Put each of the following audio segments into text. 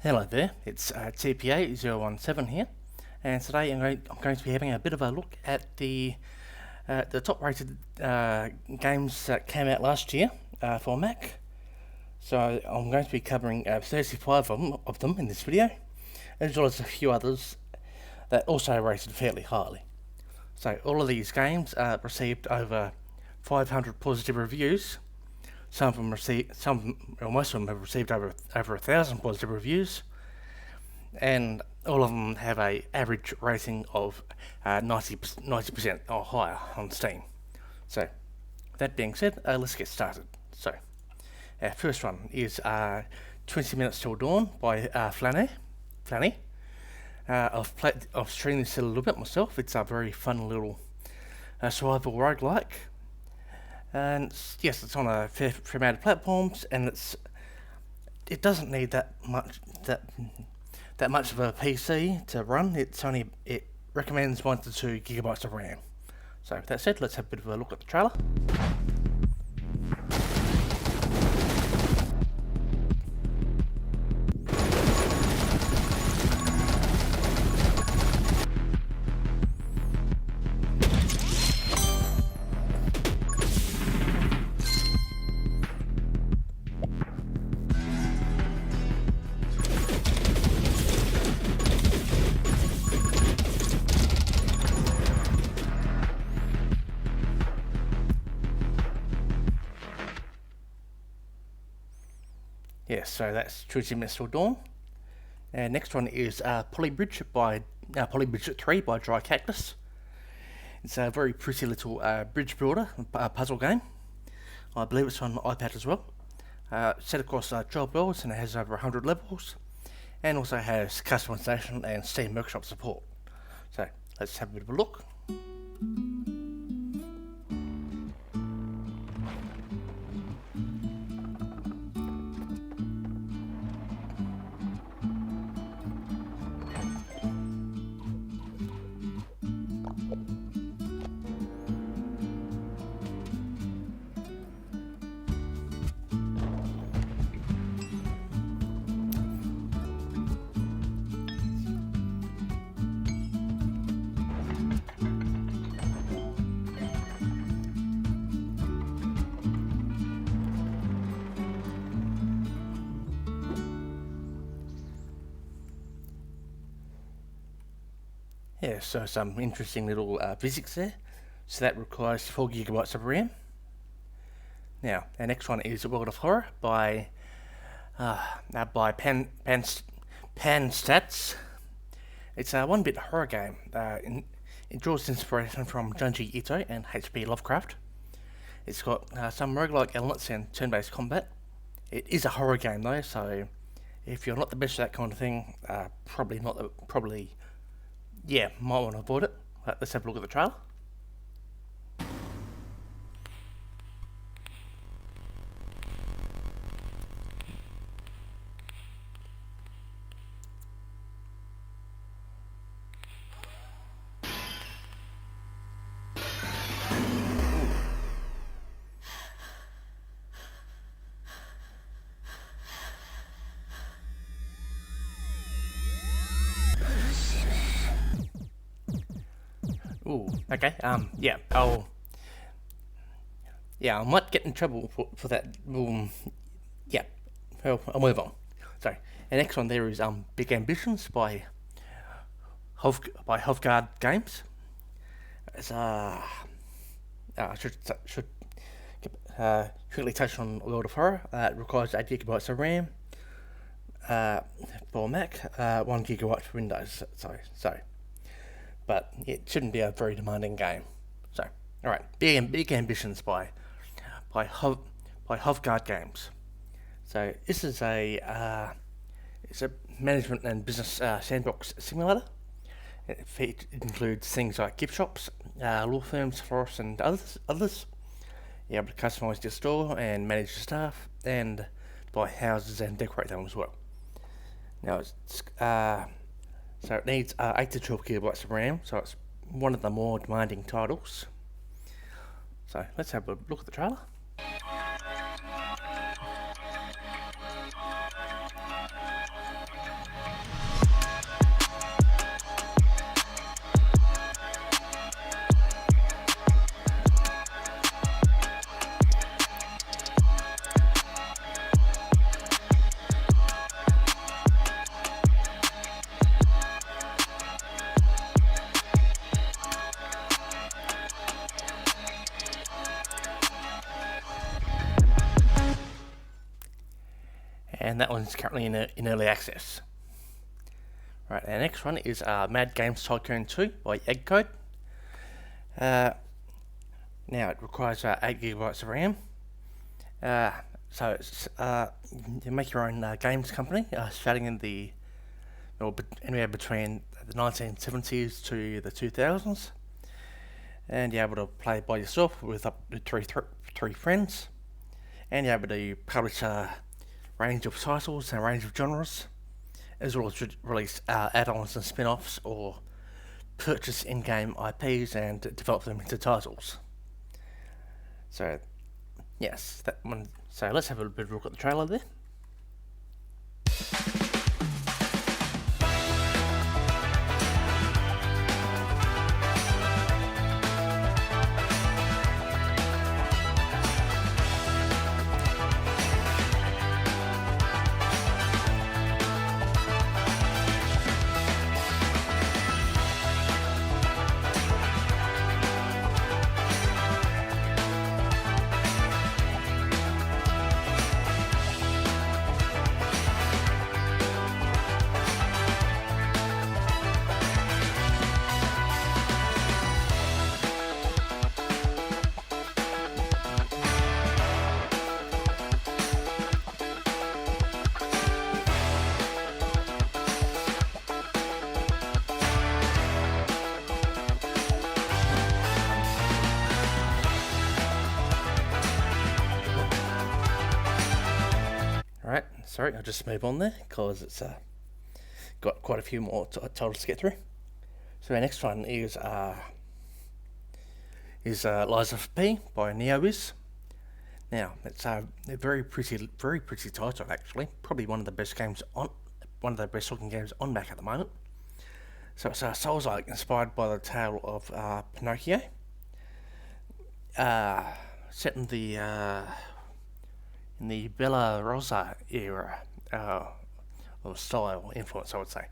Hello there, it's TPA017 here, and today I'm going to be having a bit of a look at the top-rated games that came out last year for Mac. So I'm going to be covering 35 of them in this video, as well as a few others that also rated fairly highly. So all of these games received over 500 positive reviews. Some of them most of them have received over 1,000 positive reviews, and all of them have a average rating of 90% or higher on Steam. So, that being said, let's get started. So, our first one is 20 Minutes Till Dawn by Flanny. I've streamed this a little bit myself. It's a very fun little survival roguelike. And yes, it's on a fair amount of platforms, and it doesn't need that much of a PC to run. It recommends 1 to 2 gigabytes of RAM. So with that said, let's have a bit of a look at the trailer. Yes, so that's 20 Minutes Till Dawn. And next one is Polybridge 3 by Dry Cactus. It's a very pretty little bridge builder puzzle game. I believe it's on iPad as well. Set across 12 worlds, and it has over 100 levels, and also has customization and Steam Workshop support. So let's have a bit of a look. Yeah, so some interesting little physics there. So that requires 4 gigabytes of RAM. Now, our next one is World of Horror by Panstats. It's a one-bit horror game. It draws inspiration from Junji Ito and H.P. Lovecraft. It's got some roguelike elements and turn-based combat. It is a horror game though, so if you're not the best at that kind of thing, might want to avoid it. Let's have a look at the trailer. Ooh, okay, I might get in trouble for that. I'll move on. So, the next one there is Big Ambitions by Hovgard Games. It's I should quickly touch on World of Horror. It requires 8 gigabytes of RAM for Mac, 1 gigabyte for Windows. But it shouldn't be a very demanding game. So, alright, Big Ambitions by Hovgard Games. So this is it's a management and business sandbox simulator. It includes things like gift shops, law firms, forests, and others. You're able to customise your store and manage your staff, and buy houses and decorate them as well. Now so it needs 8 to 12 gigabytes of RAM, so it's one of the more demanding titles. So let's have a look at the trailer. and that one's currently in early access. Right, our next one is Mad Games Tycoon 2 by Eggcode. Now it requires 8 gigabytes of RAM. So it's you make your own games company, starting in anywhere between the 1970s to the 2000s, and you're able to play by yourself with up to three friends, and you're able to publish a range of titles and a range of genres, as well as release add-ons and spin-offs, or purchase in-game IPs and develop them into titles. So yes, that one. So let's have a bit of a look at the trailer there. Alright, sorry, I'll just move on there because it's got quite a few more titles to get through. So our next one is Lies of P by NeoWiz. Now it's a very pretty title actually. Probably one of the best looking games on Mac at the moment. So it's Souls-like, inspired by the tale of Pinocchio. Set in the Barotrauma era of style influence, I would say.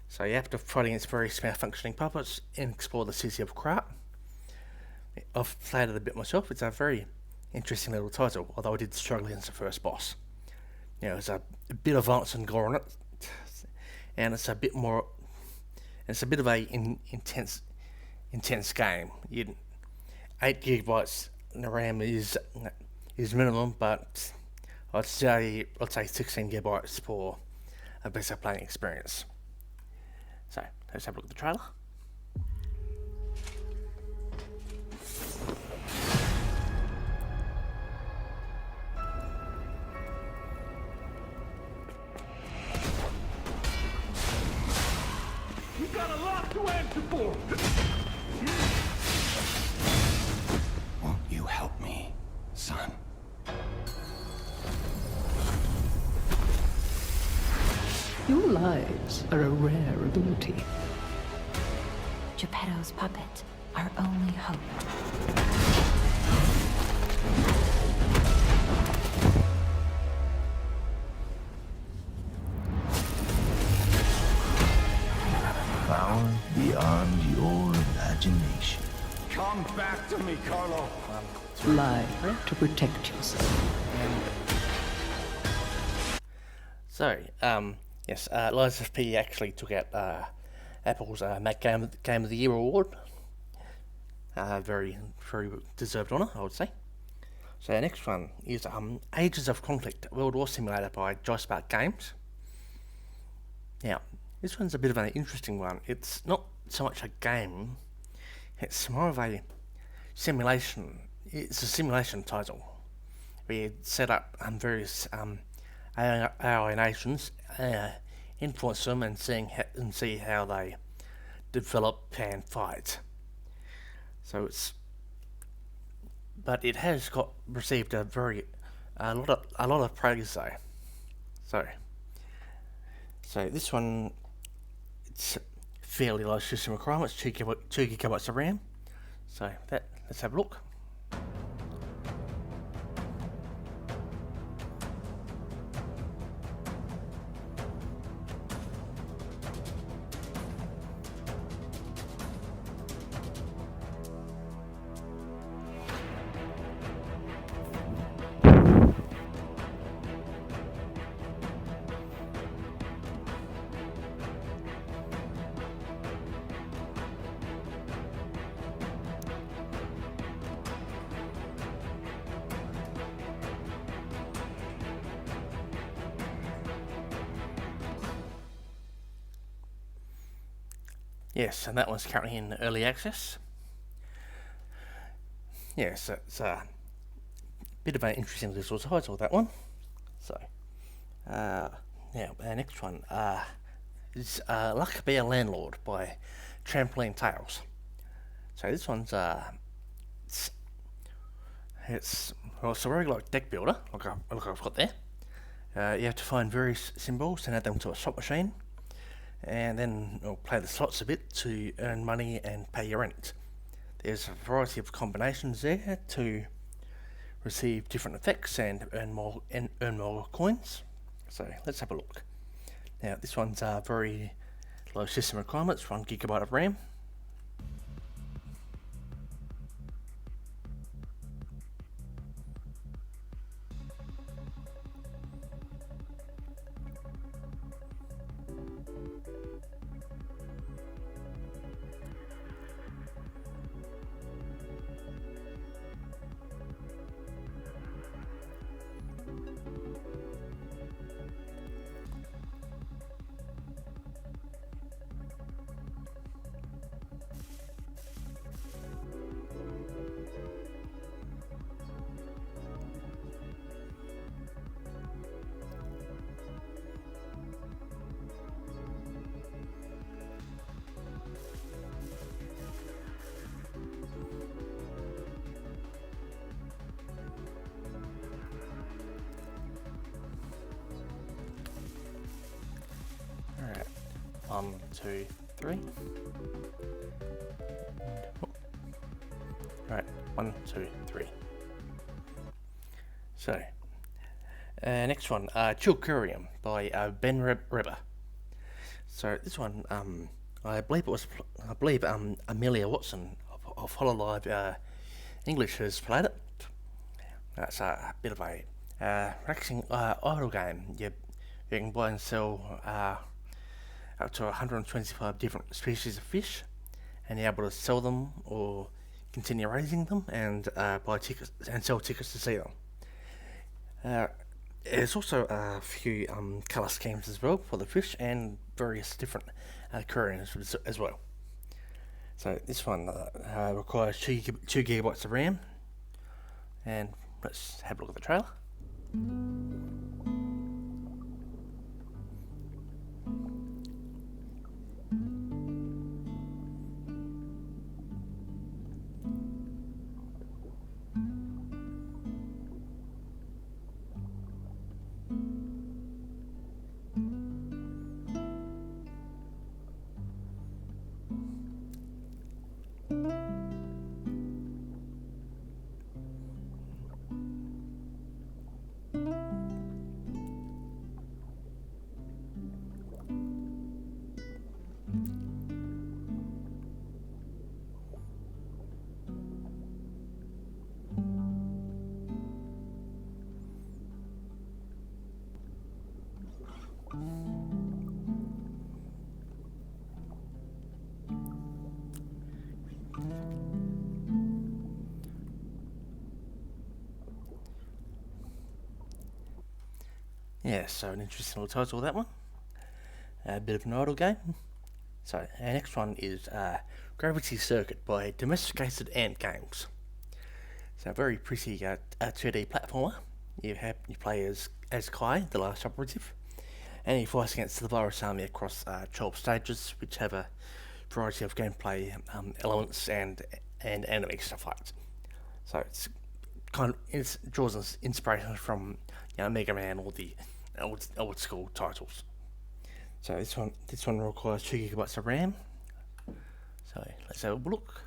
So you have to fight against various malfunctioning puppets and explore the city of Krat. I've played it a bit myself. It's a very interesting little title, although I did struggle against the first boss. There's a bit of violence and gore in it, and it's a bit more. It's a bit of a intense game. 8 gigabytes in RAM is minimum, but I'd say 16 gigabytes for a better playing experience. So let's have a look at the trailer. We got a lot to answer for. Won't you help me, son? Your lies are a rare ability. Geppetto's puppet, our only hope. Power beyond your imagination. Come back to me, Carlo. Lie to protect yourself. So, yes, Lies of P actually took out Apple's Mac Game of the Year award. Very deserved honour, I would say. So our next one is Ages of Conflict, World War Simulator by Joyspark Games. Now, this one's a bit of an interesting one. It's not so much a game, it's more of a simulation. It's a simulation title. We set up various AI nations, influence them and see how they develop and fight. So but it has received a lot of praise though. So this one, it's fairly low system requirements, 2 gigabytes of RAM. So let's have a look. Yes, and that one's currently in early access. Yes, it's a bit of an interesting little title, that one. So, now our next one is Be A Landlord by Trampoline Tales. So this one's it's a very like deck builder, like I've got there. You have to find various symbols and add them to a slot machine, and then play the slots a bit to earn money and pay your rent. There's a variety of combinations there to receive different effects and earn more coins. So let's have a look. Now this one's very low system requirements, 1 gigabyte of RAM. Alright, 1, 2, 3. Alright, 1, 2, 3. So, next one, Chillquarium by Ben Reber. So this one, I believe Amelia Watson of Hololive English has played it. That's a bit of a relaxing idle game. You can buy and sell up to 125 different species of fish, and you're able to sell them or continue raising them and buy tickets and sell tickets to see them. There's also a few colour schemes as well for the fish and various different aquariums as well. So this one requires 2 gigabytes of RAM, and let's have a look at the trailer. Yeah, so an interesting little title, that one. A bit of an idle game. So our next one is Gravity Circuit by Domesticated Ant Games. So a very pretty 2D platformer. You play as Kai, the last operative, and you fight against the virus army across 12 stages, which have a variety of gameplay elements and anime stuff like it. So it's it draws inspiration from Mega Man or the old school titles. So this one requires 2 gigabytes of RAM. So let's have a look.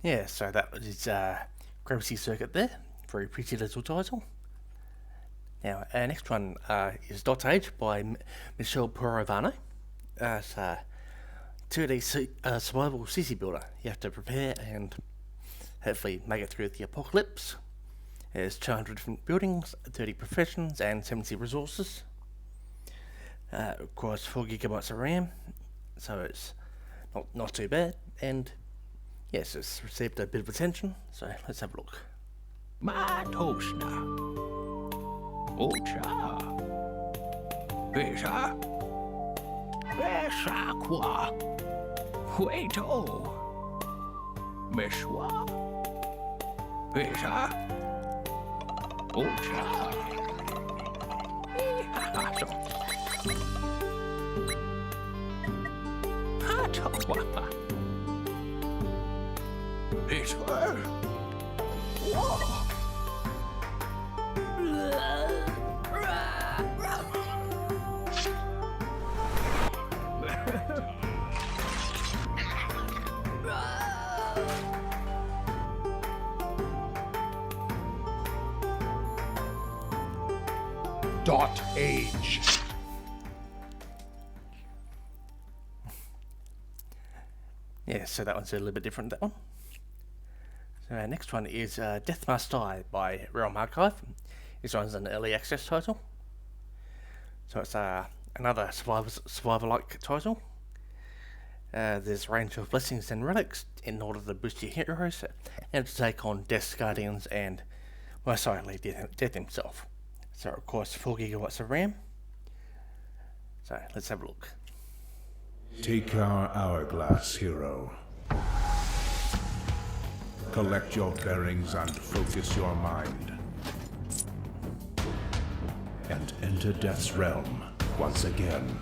Yeah, so that is Gravity Circuit there. Very pretty little title. Now, our next one is dotAGE by Michelle Porovano. It's a 2D survival city builder. You have to prepare and hopefully make it through the apocalypse. There's 200 different buildings, 30 professions, and 70 resources. Requires 4 gigabytes of RAM, so it's not too bad. And yes, it's received a bit of attention, so let's have a look. Matosna. Ocha. Besa. Besa qua. Hueto. Meswa. Besa. Ocha. Hato. Hato. It's her. Whoa. dotAGE. Yeah, so that one's a little bit different, that one. So our next one is Death Must Die by Realm Archive. This one's an early access title. So it's another survivor-like title. There's a range of blessings and relics in order to boost your heroes and to take on Death's Guardians and, well, silently Death himself. So it requires 4 gigabytes of RAM. So let's have a look. Take our hourglass, hero. Collect your bearings and focus your mind. And enter Death's realm once again.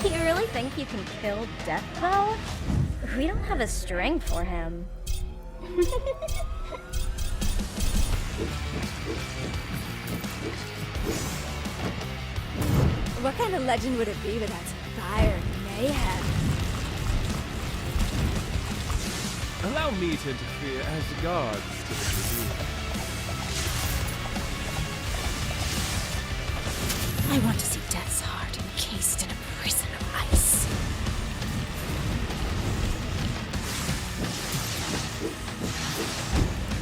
You really think you can kill Death, though? We don't have a string for him. What kind of legend would it be without fire and mayhem? Allow me to interfere as the gods typically do. I want to see Death's heart encased in a prison of ice.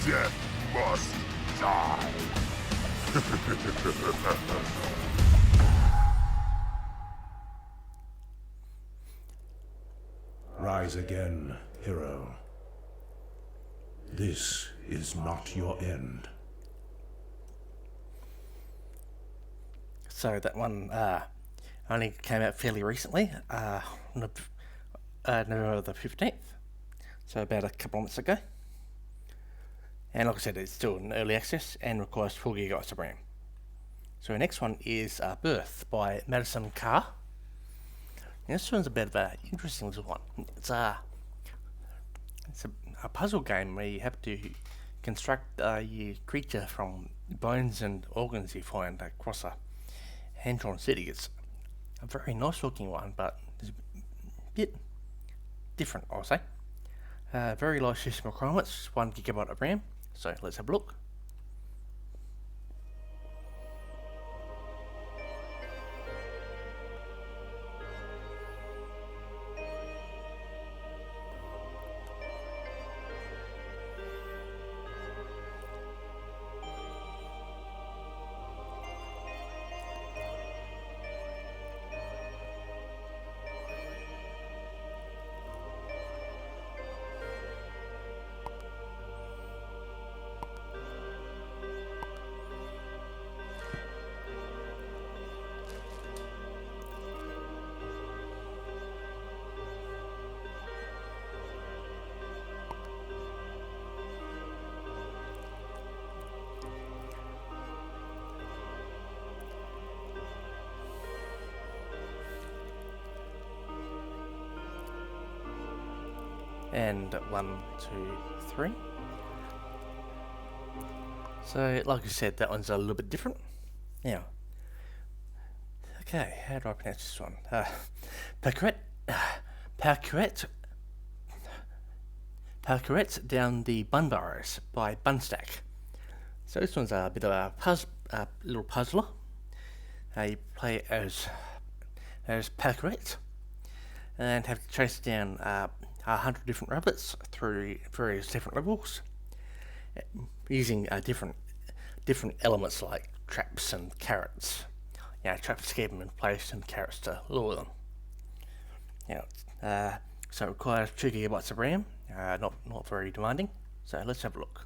Death must die. Rise again, hero. This is not your end. So that one only came out fairly recently, November the 15th, so about a couple of months ago. And like I said, it's still in early access and requires 4 gigabytes of RAM. So our next one is Birth by Madison Carr. And this one's a bit of an interesting little one. It's a puzzle game where you have to construct your creature from bones and organs you find across a hand-drawn city. It's a very nice looking one, but it's a bit different, I'll say. Very light system requirements, 1 gigabyte of RAM. So let's have a look. And 1, 2, 3. So, like I said, that one's a little bit different. Now, okay, how do I pronounce this one? Paquerette Down the Bunburrows by Bunstack. So this one's a bit of a little puzzler. You play as Paquerette and have to chase down 100 different rabbits through various different levels, using different elements like traps and carrots. Traps to keep them in place and carrots to lure them. So it requires 2 GB of RAM, not very demanding. So let's have a look.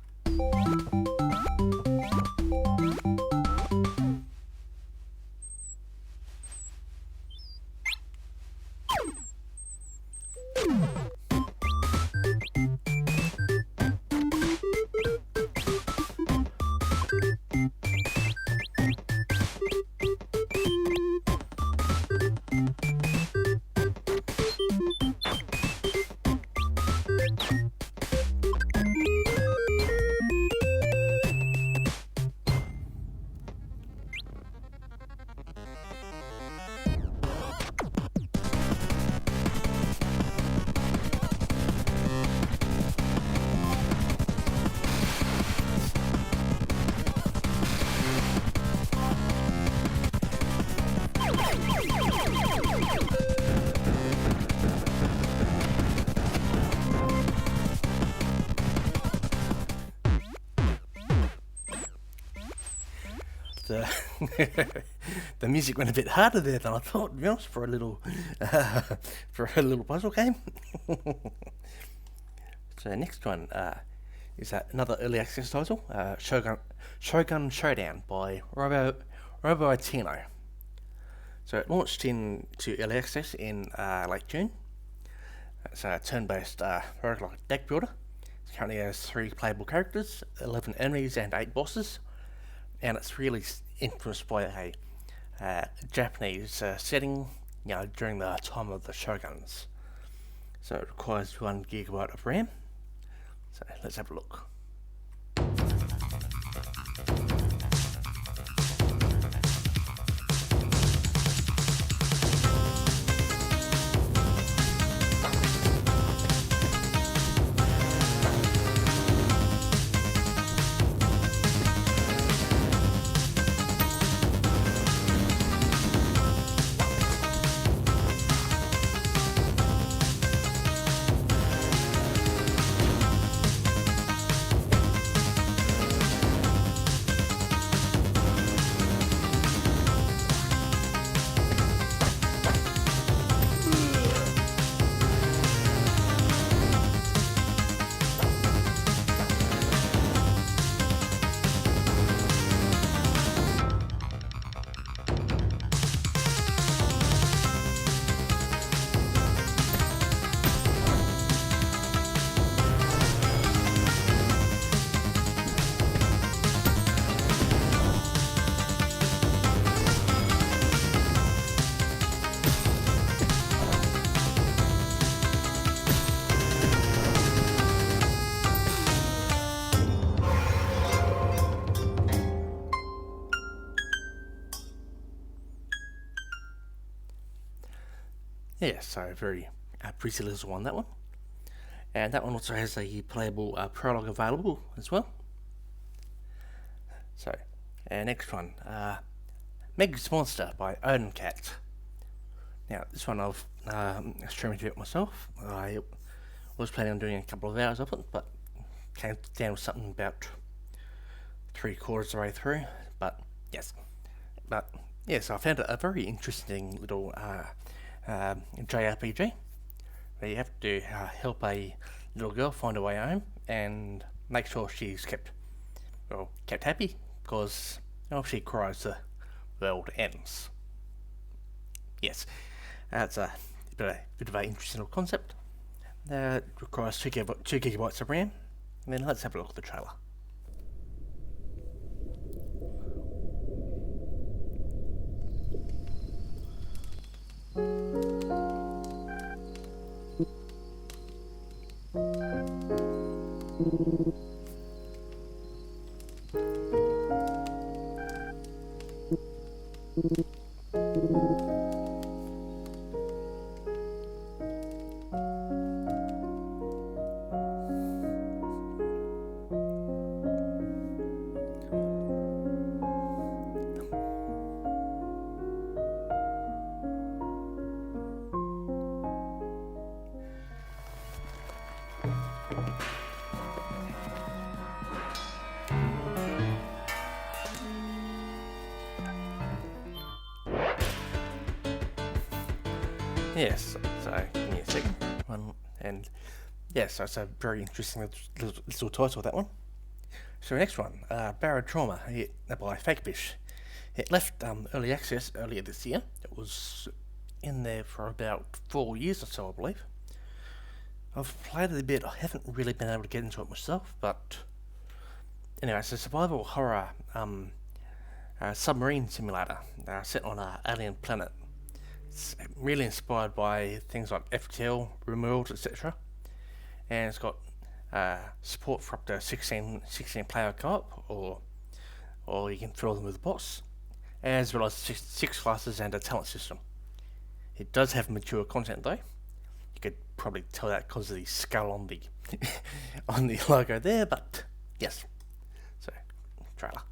The music went a bit harder there than I thought, to be honest, for a little puzzle game. So next one is another early access title, Shogun Showdown by Robo. So it launched into early access in late June. It's a turn-based roguelike deck builder. It currently has 3 playable characters, 11 enemies and 8 bosses. And it's really influenced by a Japanese setting, during the time of the Shoguns. So it requires 1 GB of RAM. So let's have a look. Yeah, so very pretty little one, that one. And that one also has a playable prologue available as well. So, next one, Meg's Monster by Odin Cat. Now, this one I've streamed to it myself. I was planning on doing a couple of hours of it, but came down with something about 3/4 of the way through. But yes, I found it a very interesting little JRPG where you have to help a little girl find her way home and make sure she's kept happy, because if she cries, the world ends. Yes, that's a bit of an interesting little concept. It requires 2 GB of RAM. And then let's have a look at the trailer. Yes, so give me a second. And yes, so it's a very interesting little title, that one. So next one, Barotrauma by Fakebish. It left early access earlier this year. It was in there for about 4 years or so, I believe. I've played it a bit. I haven't really been able to get into it myself, but anyway, it's a survival horror submarine simulator set on an alien planet. It's really inspired by things like FTL, Wormholes, etc. And it's got support for up to 16 player co-op, or you can fill them with bots, as well as six classes and a talent system. It does have mature content though. You could probably tell that because of the skull on the on the logo there, but yes. So, trailer.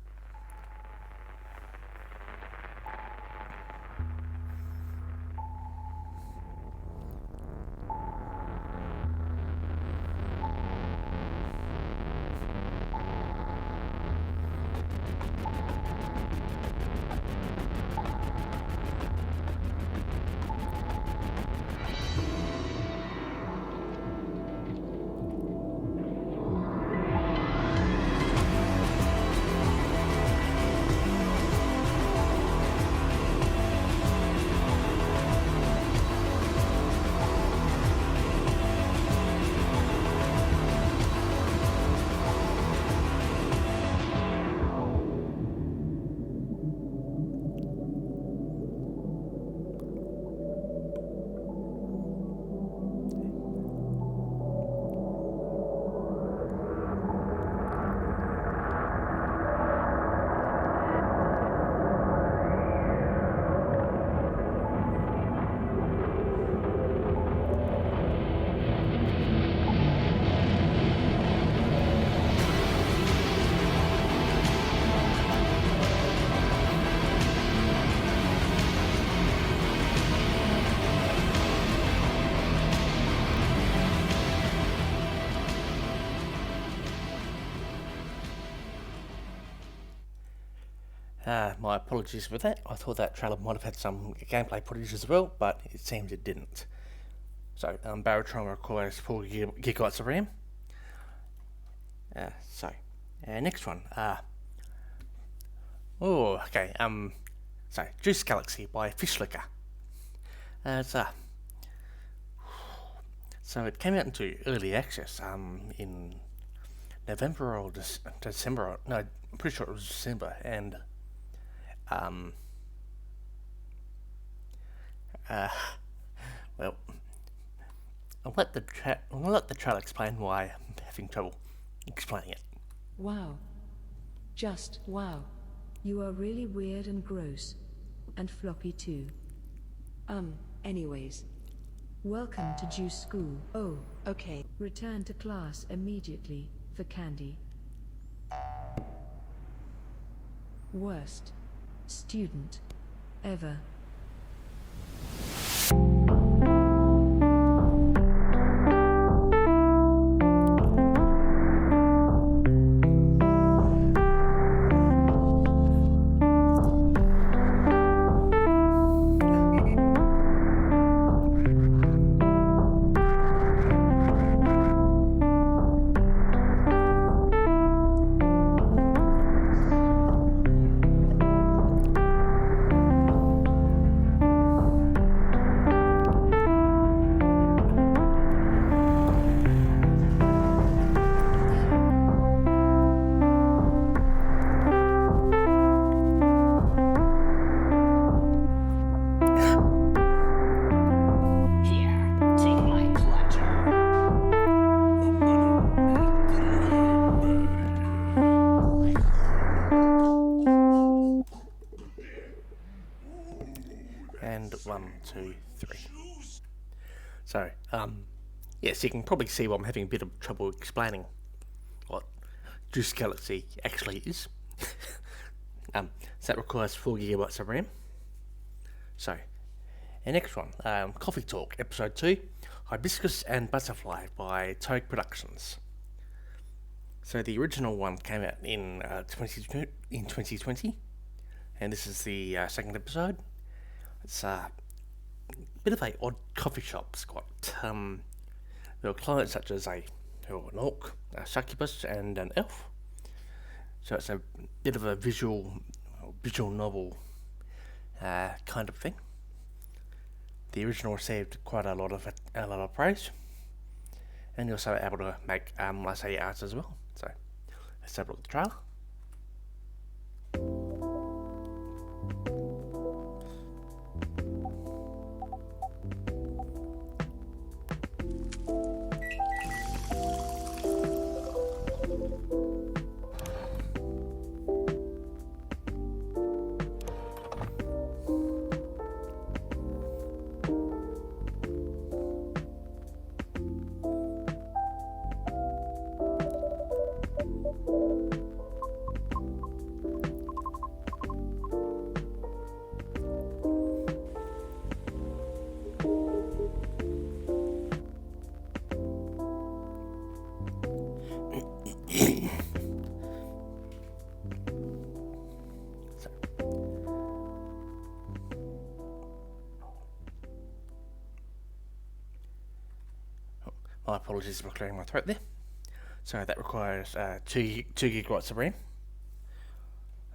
My apologies for that. I thought that trailer might have had some gameplay footage as well, but it seems it didn't. So, Barotrauma requires 4 gigabytes of RAM. Next one. So, Juice Galaxy by Fishlicker. So it came out into early access in November or December. No, I'm pretty sure it was December, and well, I'll let the trailer explain why I'm having trouble explaining it. Wow. Just wow. You are really weird and gross. And floppy too. Anyways. Welcome to Juice School. Oh, okay. Return to class immediately for candy. Worst student ever. and 1, 2, 3. So, yes, you can probably see why I'm having a bit of trouble explaining what Juice Galaxy actually is. So that requires 4 GB of RAM. So, the next one, Coffee Talk, Episode 2, Hibiscus and Butterfly by dotAGE Productions. So the original one came out in 2020, and this is the second episode. It's a bit of a odd coffee shop. It's got there are clients such as an orc, a succubus, and an elf. So it's a bit of a visual novel kind of thing. The original received quite a lot of praise, and you're also able to make art as well. So let's have a look at the trailer. My apologies for clearing my throat there. So that requires 2 GB of RAM.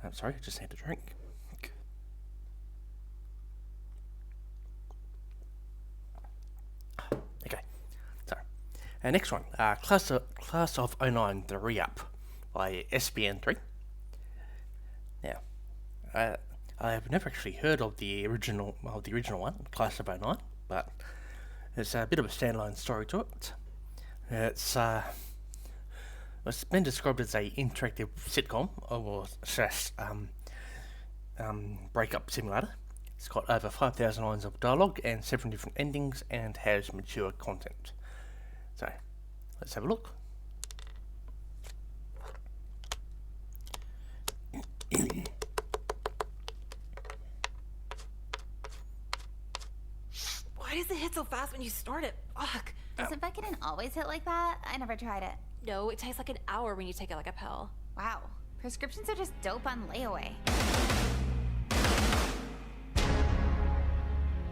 I'm sorry, I just had a drink. Okay, so next one, Class of 09, the Re-Up by SBN3. Now, I have never actually heard of the original one, Class of 09, but there's a bit of a standalone story to it. It's been described as a interactive sitcom or breakup simulator. It's got over 5,000 lines of dialogue and 7 different endings and has mature content. So let's have a look. Why does it hit so fast when you start it? Fuck. Doesn't Vicodin always hit like that? I never tried it. No, it takes like an hour when you take it like a pill. Wow. Prescriptions are just dope on layaway.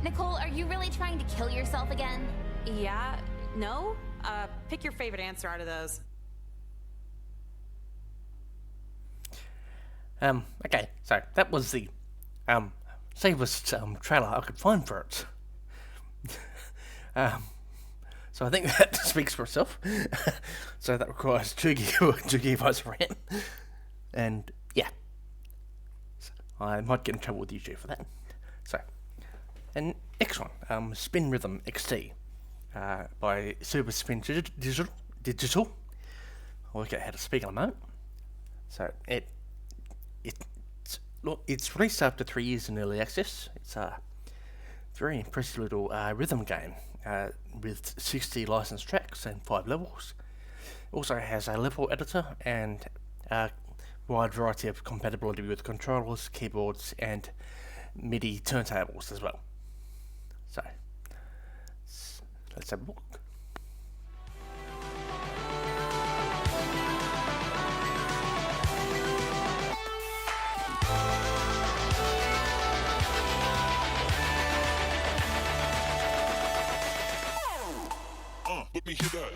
Nicole, are you really trying to kill yourself again? Yeah? No? Pick your favorite answer out of those. Okay, so that was the safest trailer I could find for it. So I think that speaks for itself. So that requires 2 GB of RAM, and yeah, so I might get in trouble with YouTube for that. So, and next one, Spin Rhythm XT by Super Spin Digital. I'll work out how to speak in a moment. So it's released after 3 years in early access. It's a very impressive little rhythm game with 60 licensed tracks and 5 levels. It also has a level editor and a wide variety of compatibility with controllers, keyboards, and MIDI turntables as well. So let's have a look. Let me hear that.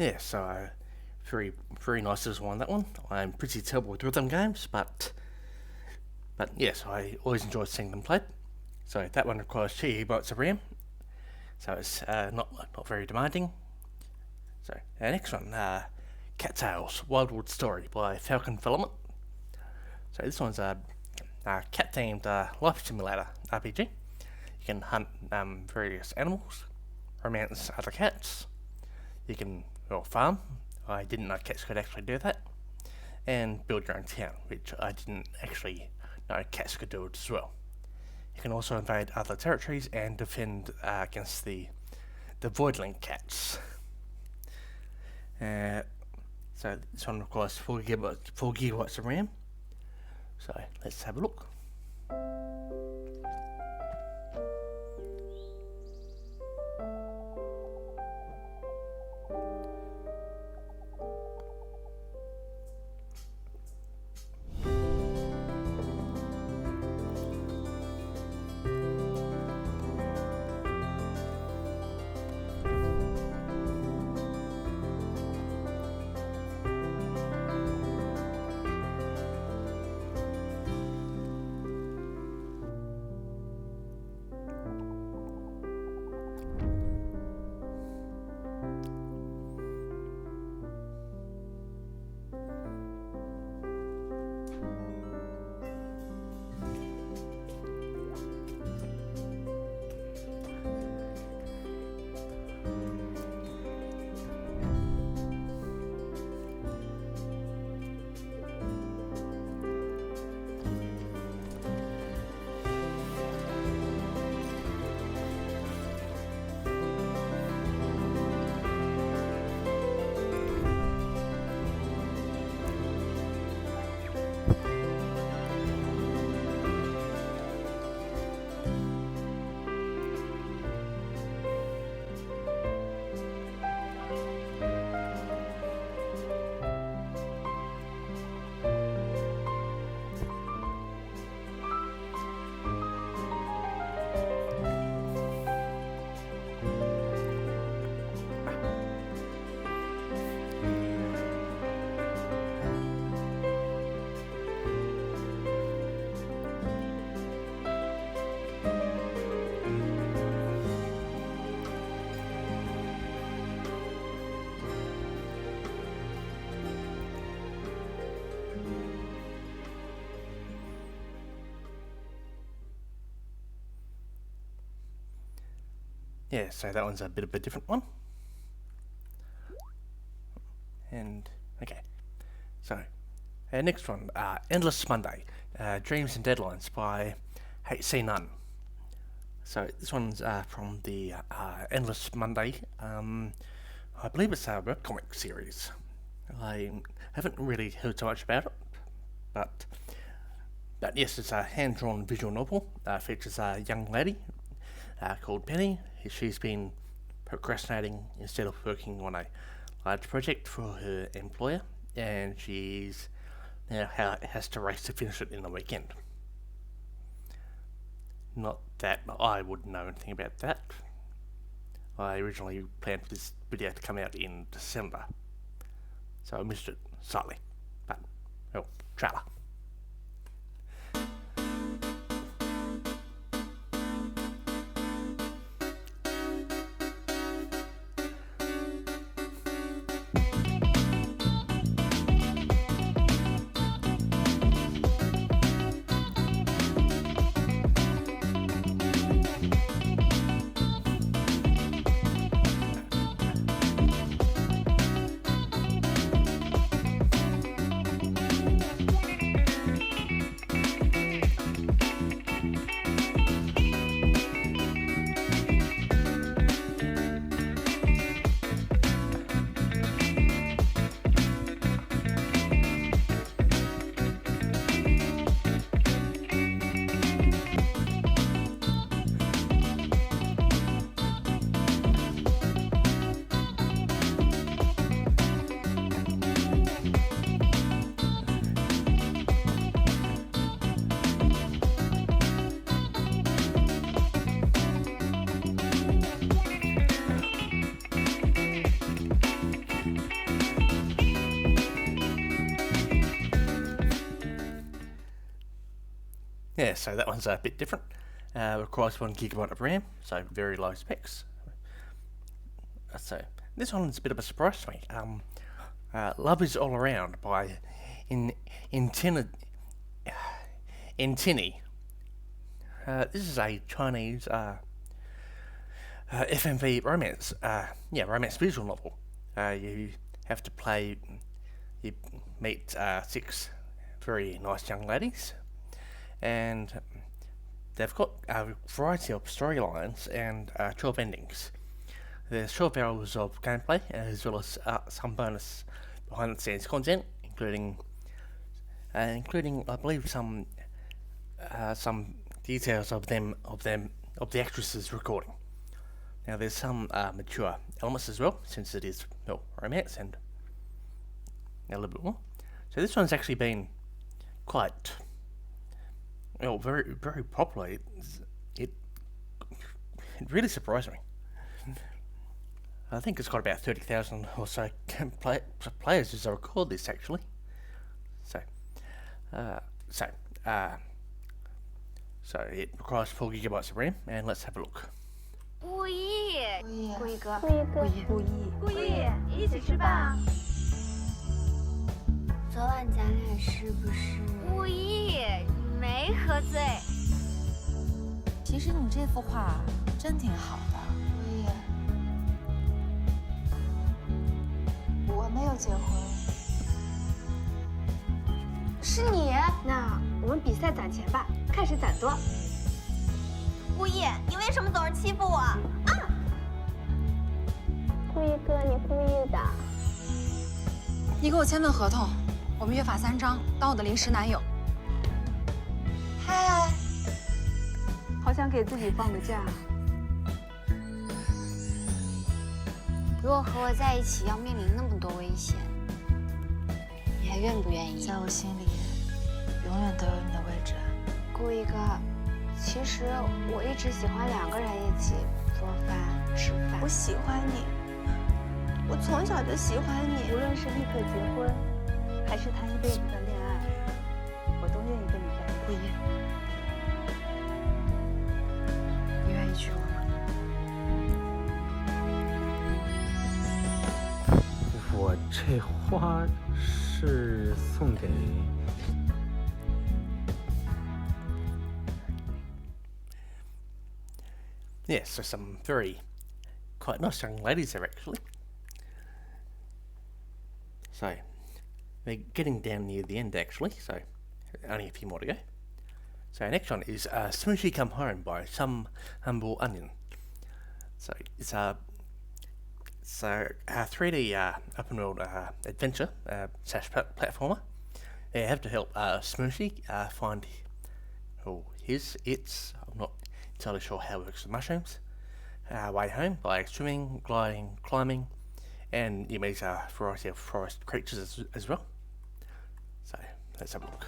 yeah, so very, very nice design, that one. I'm pretty terrible with rhythm games, but yes, I always enjoy seeing them played. So that one requires 2 GB of RAM, so it's not very demanding. So our next one, Cattails, Wildwood Story by Falcon Filament. So this one's a cat-themed life simulator RPG. You can hunt various animals, romance other cats. You can farm. I didn't know cats could actually do that. And build your own town, which I didn't actually know cats could do it as well. You can also invade other territories and defend against the Voidling cats. So this one requires 4 gigabytes of RAM. So let's have a look. Yeah, so that one's a bit of a different one. And, okay. So, our next one, Endless Monday, Dreams and Deadlines by HC Nunn. So, this one's from the Endless Monday, I believe it's a webcomic series. I haven't really heard so much about it, but yes, it's a hand-drawn visual novel. Features a young lady called Penny. She's been procrastinating instead of working on a large project for her employer, and she's now has to race to finish it in the weekend. Not that I would know anything about that. I originally planned for this video to come out in December, so I missed it slightly. But, well, trailer. Yeah, so that one's a bit different. Requires 1 gigabyte of RAM, so very low specs. So this one's a bit of a surprise to me. Love is All Around by Intini. This is a Chinese FMV romance, romance visual novel. You have to play. You meet 6 very nice young ladies, and they've got a variety of storylines and 12 endings. There's 12 hours of gameplay as well as some bonus behind the scenes content, including I believe some details of the actresses recording. Now there's some mature elements as well, since it is romance and a little bit more. So this one's actually been quite very very popular. It really surprised me. I think it's got about 30,000 or so players as I record this actually. So it requires 4 gigabytes of RAM, and let's have a look. 故意，故意哥，故意，一起吃饭。昨晚咱俩是不是？故意，没喝醉。其实你这幅画真挺好的。故意，我没有结婚。是你？那我们比赛攒钱吧，看谁攒多。故意，你为什么总是欺负我？啊！故意哥，你故意的。你给我签份合同，我们约法3章，当我的临时男友。嗨，好想给自己放个假。如果和我在一起要面临那么多危险，你还愿不愿意？在我心里，永远都有你的位置。故意哥，其实我一直喜欢2个人一起做饭、吃饭。我喜欢你，我从小就喜欢你。无论是立刻结婚，还是谈一辈子的恋爱，我都愿意跟你在一起。故意，你愿意娶我吗？我这花是送给。Yeah, so some quite nice young ladies there actually. So they're getting down near the end actually, so only a few more to go. So next one is Smushi Come Home by Some Humble Onion. So it's a 3D open world adventure / platformer. They have to help Smushi find I'm not entirely sure how it works with mushrooms. Way home by swimming, gliding, climbing, and you meet a variety of forest creatures as well. So let's have a look.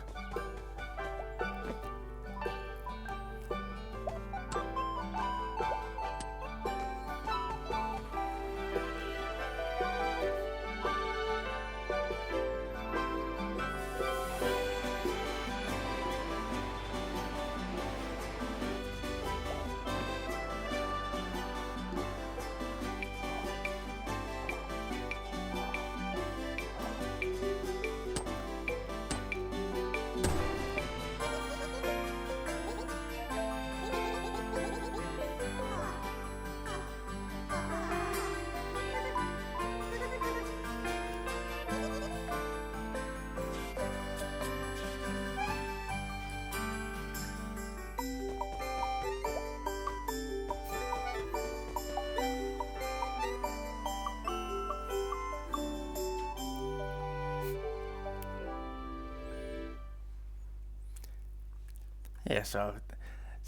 Yeah, so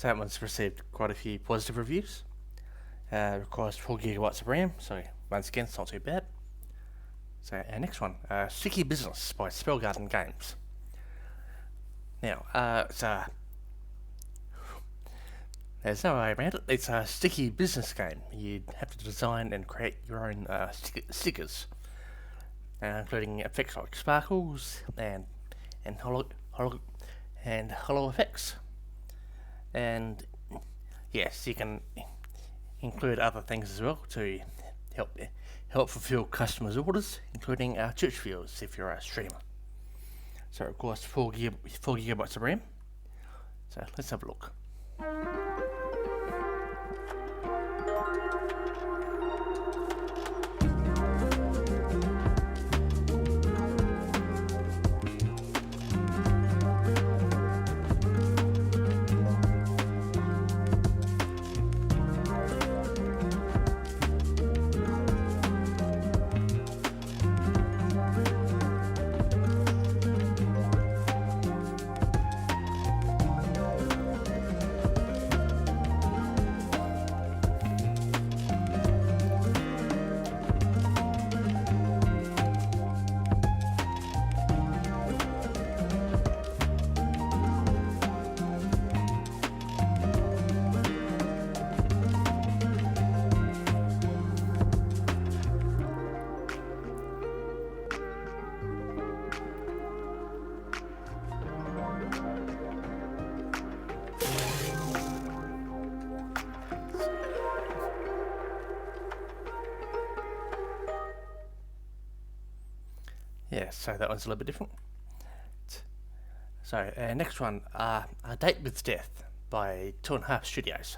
that one's received quite a few positive reviews. Requires 4 gigabytes of RAM, so once again, it's not too bad. So our next one, Sticky Business by Spellgarden Games. Now, there's no way around it. It's a sticky business game. You'd have to design and create your own stickers, including effects like sparkles and holo effects. and yes, you can include other things as well to help fulfill customers' orders, including church views if you're a streamer. So of course 4 gigabytes of RAM. So let's have a look. Yeah, so that one's a little bit different. So, next one, A Date with Death by 2.5 Studios.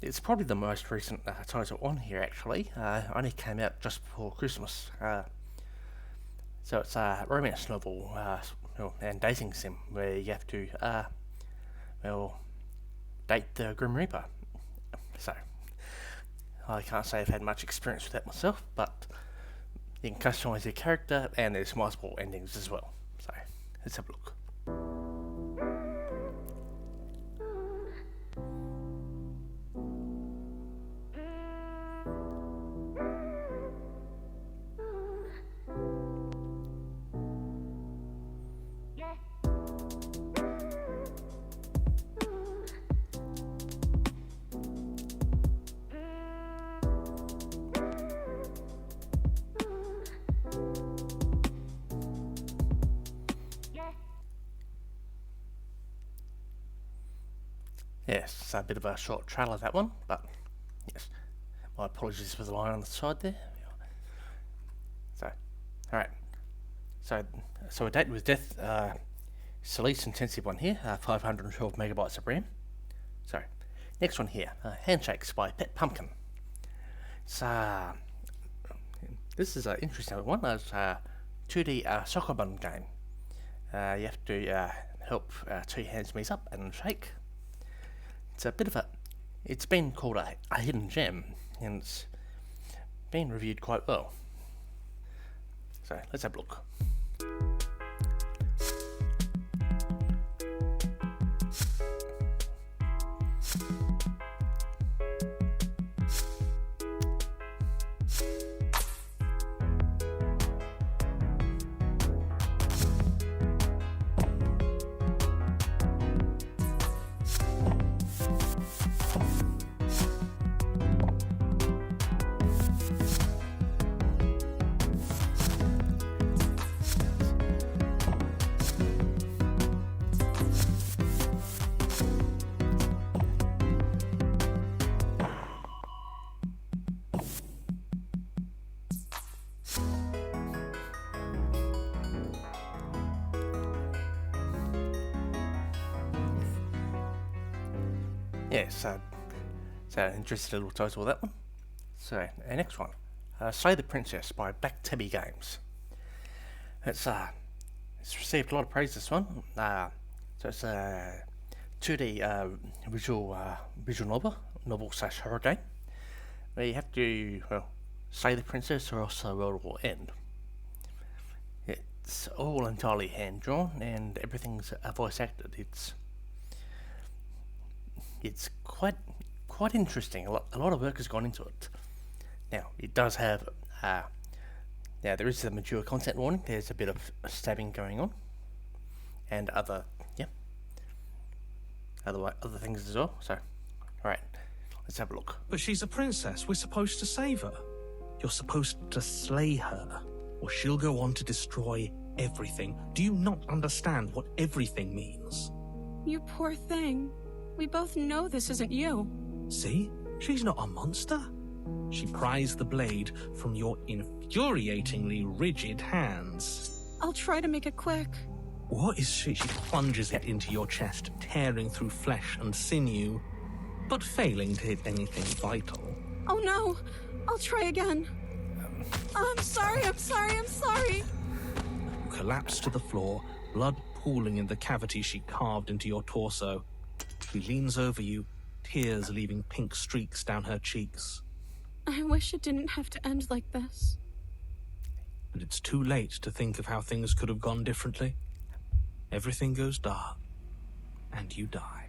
It's probably the most recent title on here, actually. Only came out just before Christmas. So it's a romance novel and dating sim where you have to, date the Grim Reaper. So, I can't say I've had much experience with that myself, but you can customize your character, and there's multiple endings as well. So, let's have a look. Yes, it's a bit of a short trailer, that one, but yes, my apologies for the line on the side there. So, alright, so A Date with Death, it's the least intensive one here, 512 megabytes of RAM. So, next one here, Handshakes by Pet Pumpkin. It's, this is an interesting one. It's a 2D soccer bun game. You have to help two hands meet up and shake. It's a bit of it's been called a hidden gem, and it's been reviewed quite well. So let's have a look. Yes, so an interesting little title, that one. So, our next one, Slay the Princess by Back Tabby Games. It's received a lot of praise, this one. So it's a 2D visual novel / horror game, where you have to, slay the princess or else the world will end. It's all entirely hand-drawn, and everything's voice acted. It's quite interesting. A lot of work has gone into it. Now, it does have, there is a mature content warning. There's a bit of stabbing going on, and other things as well. So, all right, let's have a look. But she's a princess. We're supposed to save her. You're supposed to slay her, or she'll go on to destroy everything. Do you not understand what everything means? You poor thing. We both know this isn't you. See? She's not a monster. She pries the blade from your infuriatingly rigid hands. I'll try to make it quick. What is she? She plunges it into your chest, tearing through flesh and sinew, but failing to hit anything vital. Oh no! I'll try again. I'm sorry. You collapse to the floor, blood pooling in the cavity she carved into your torso. She leans over you, tears leaving pink streaks down her cheeks. I wish it didn't have to end like this. But it's too late to think of how things could have gone differently. Everything goes dark, and you die.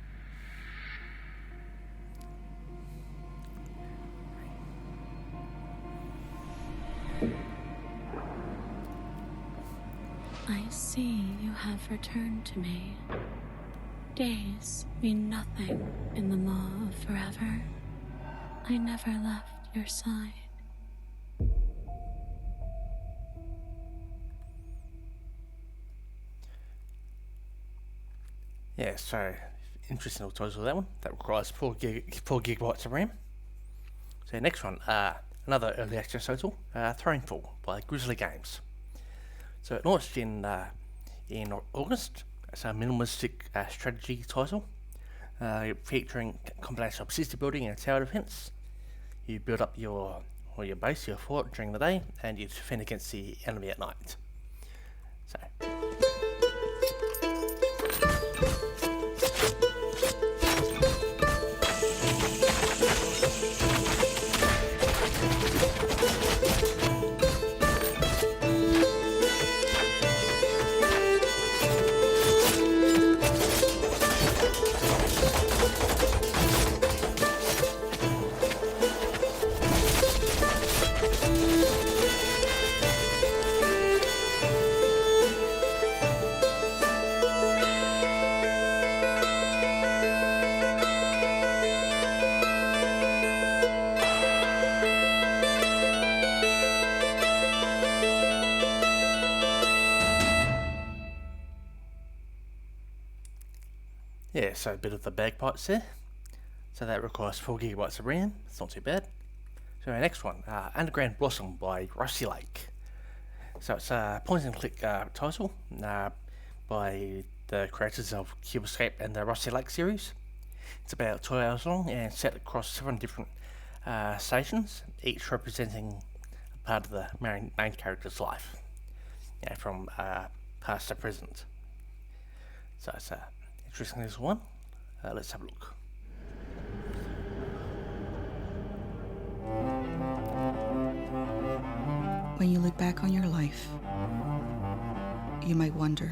I see you have returned to me. Days mean nothing in the maw of forever. I never left your side. Yeah, so interesting little title that one. That requires 4 gigabytes of RAM. So next one, another early access title, Thronefall by Grizzly Games. So it launched in August. It's a minimalistic strategy title, featuring a combination of city building and tower defense. You build up your base, your fort during the day, and you defend against the enemy at night. So. Yeah, so a bit of the bagpipes there. So that requires 4 gigabytes of RAM. It's not too bad. So our next one, Underground Blossom by Rusty Lake. So it's a point-and-click title by the creators of Cube and the Rusty Lake series. It's about 2 hours long and set across 7 different stations, each representing a part of the main character's life, from past to present. So it's interesting this one. Let's have a look. When you look back on your life, you might wonder,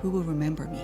who will remember me?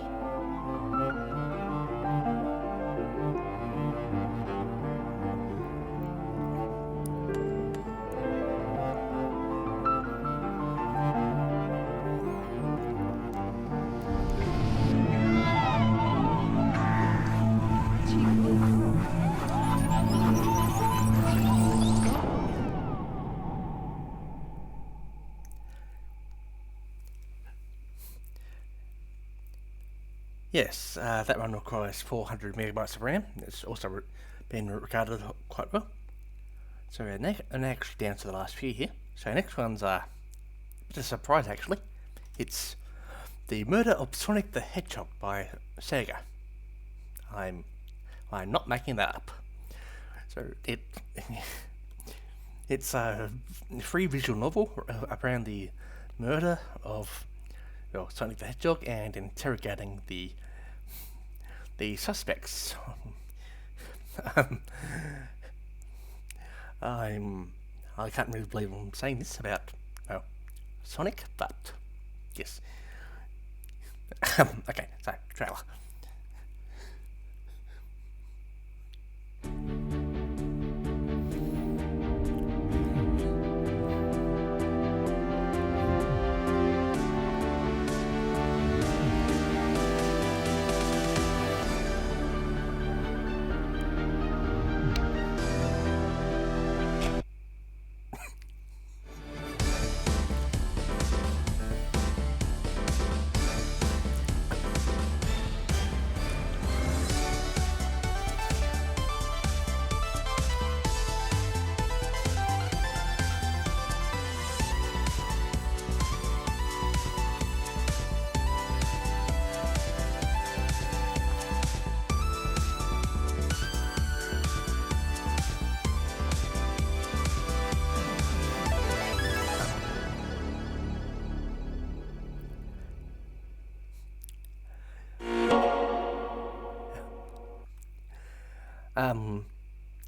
Yes, that one requires 400 megabytes of RAM. It's also been regarded quite well. So we're actually down to the last few here. So next one's a bit of a surprise actually. It's The Murder of Sonic the Hedgehog by Sega. I'm not making that up. So it's a free visual novel around the murder of Sonic the Hedgehog and interrogating the suspects. I can't really believe I'm saying this about Sonic, but yes. Okay, so trailer.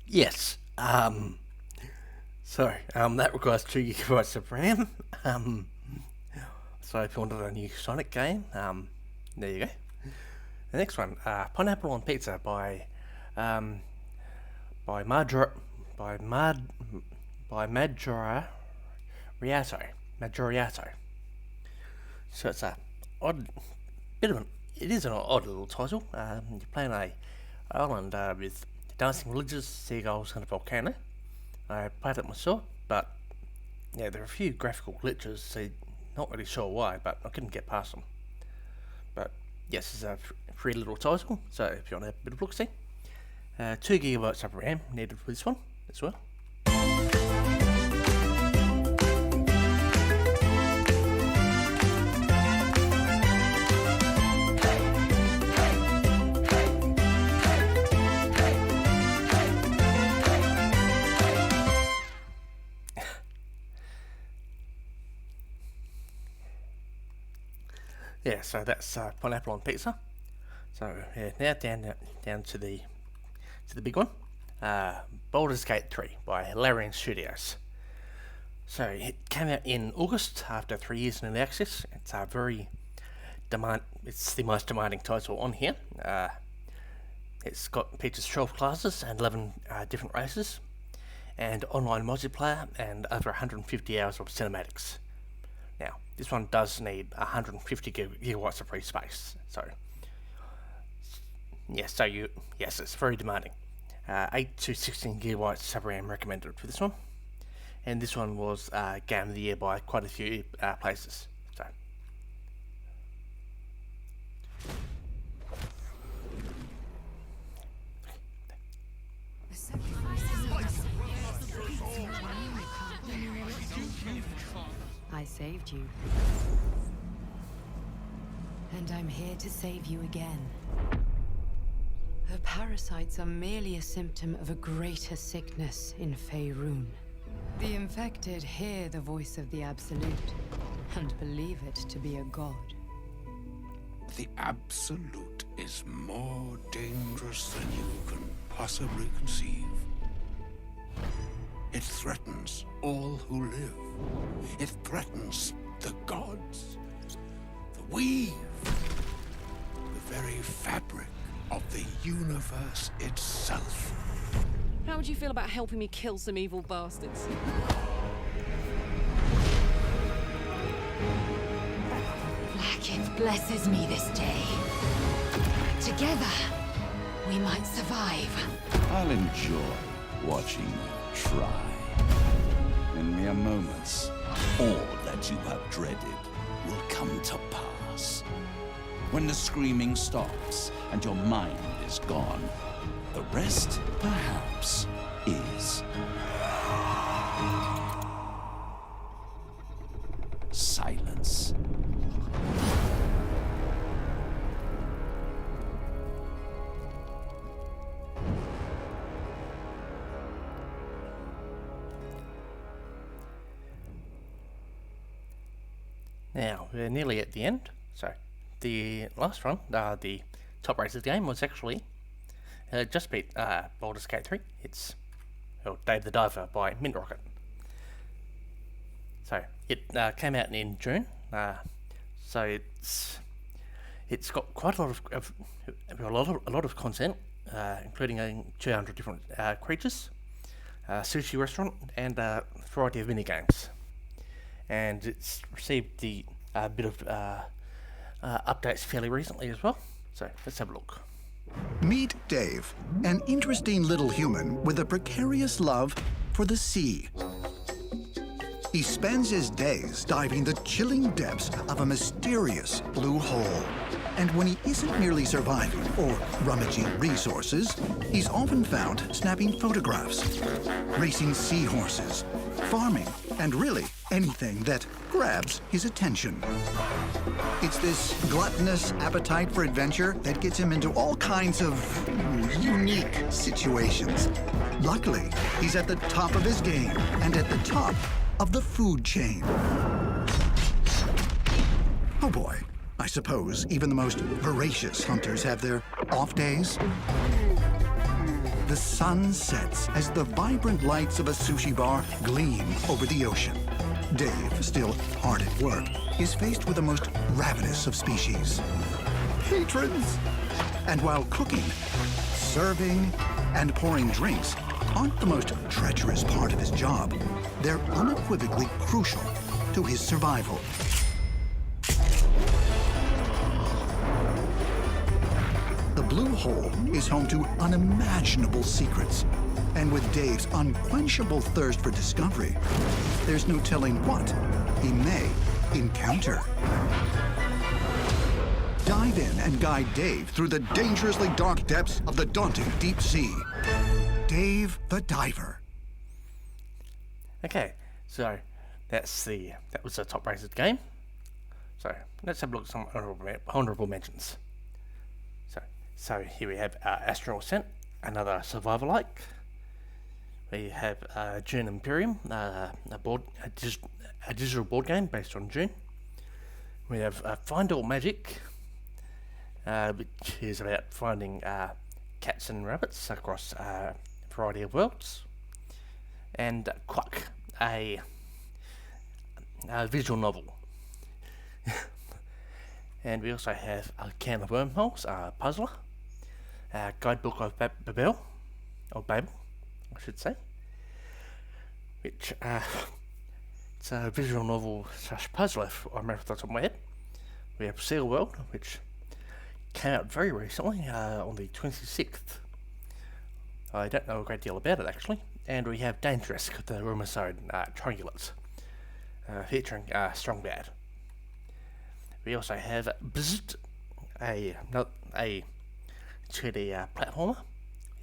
Yes. Sorry. That requires 2 gigabytes of RAM. So if you wanted a new Sonic game, there you go. The next one, Pineapple on Pizza by Majoriato. So it's a odd bit of an. It is an odd little title. You're playing a island with dancing villagers, seagulls, and a volcano. I played it myself, but yeah, there are a few graphical glitches, so not really sure why, but I couldn't get past them. But yes, it's a free little title, so if you want to have a bit of look-see. 2 gigabytes of RAM needed for this one as well. Yeah, so that's Pineapple on Pizza. So yeah, now down to the big one, Baldur's Gate 3 by Larian Studios. So it came out in August after 3 years in early access. It's It's the most demanding title on here. Features 12 classes and 11 different races, and online multiplayer, and over 150 hours of cinematics. Now, this one does need 150 gigawatts of free space, so yes, it's very demanding. 8 to 16 gigawatts of RAM recommended for this one, and this one was Game of the Year by quite a few places. So. I saved you. And I'm here to save you again. The parasites are merely a symptom of a greater sickness in Faerun. The infected hear the voice of the Absolute and believe it to be a god. The Absolute is more dangerous than you can possibly conceive. It threatens all who live. It threatens the gods, the weave, the very fabric of the universe itself. How would you feel about helping me kill some evil bastards? Blackett blesses me this day. Together, we might survive. I'll enjoy watching you try. In mere moments, all that you have dreaded will come to pass. When the screaming stops and your mind is gone, the rest, perhaps, is silence. Now, we're nearly at the end, so the last one, the top race of the game, was actually just beat Baldur's Gate 3. It's Dave the Diver by Mint Rocket. So, it came out in June, so it's got quite a lot of content, including 200 different creatures, sushi restaurant, and a variety of minigames. And it's received the bit of updates fairly recently as well. So let's have a look. Meet Dave, an interesting little human with a precarious love for the sea. He spends his days diving the chilling depths of a mysterious blue hole. And when he isn't merely surviving or rummaging resources, he's often found snapping photographs, racing seahorses, farming, and really anything that grabs his attention. It's this gluttonous appetite for adventure that gets him into all kinds of unique situations. Luckily, he's at the top of his game and at the top of the food chain. Oh boy, I suppose even the most voracious hunters have their off days. the sun sets as the vibrant lights of a sushi bar gleam over the ocean. Dave, still hard at work, is faced with the most ravenous of species, patrons. And while cooking, serving, and pouring drinks aren't the most treacherous part of his job, they're unequivocally crucial to his survival. The Blue Hole is home to unimaginable secrets. And with Dave's unquenchable thirst for discovery, there's no telling what he may encounter. Dive in and guide Dave through the dangerously dark depths of the daunting deep sea. Dave the Diver. Okay, so that was a top-rated game. So let's have a look at some honourable mentions. So here we have Astral Ascent, another survival-like. We have Dune Imperium, a digital board game based on Dune. We have Find All Magic, which is about finding cats and rabbits across a variety of worlds. And q.u.q, a visual novel. And we also have a Can of Wormholes, a puzzler. Guidebook of Babel, or Babel, I should say, which it's a visual novel / puzzler, if I remember off the top of my head. We have Seal World, which came out very recently, on the 26th. I don't know a great deal about it actually. And we have Dangerous, the Rumour-Sode Triangulates, featuring Strong Bad. We also have Bzzzt, a 2D platformer.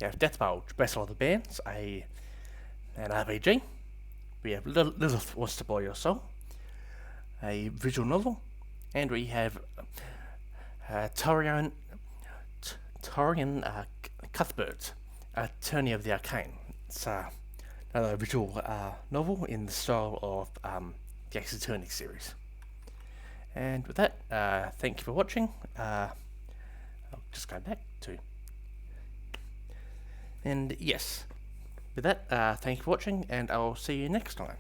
We have Death Bulge, Battle of the Bands, an RPG. We have Lilith Wants to Blow Your Soul, a visual novel. And we have Taurian Cuthbert, Attorney of the Arcane. It's another visual novel in the style of the Ace Attorney series. And with that, thank you for watching. I'll just go back to... And yes, with that, thank you for watching, and I'll see you next time.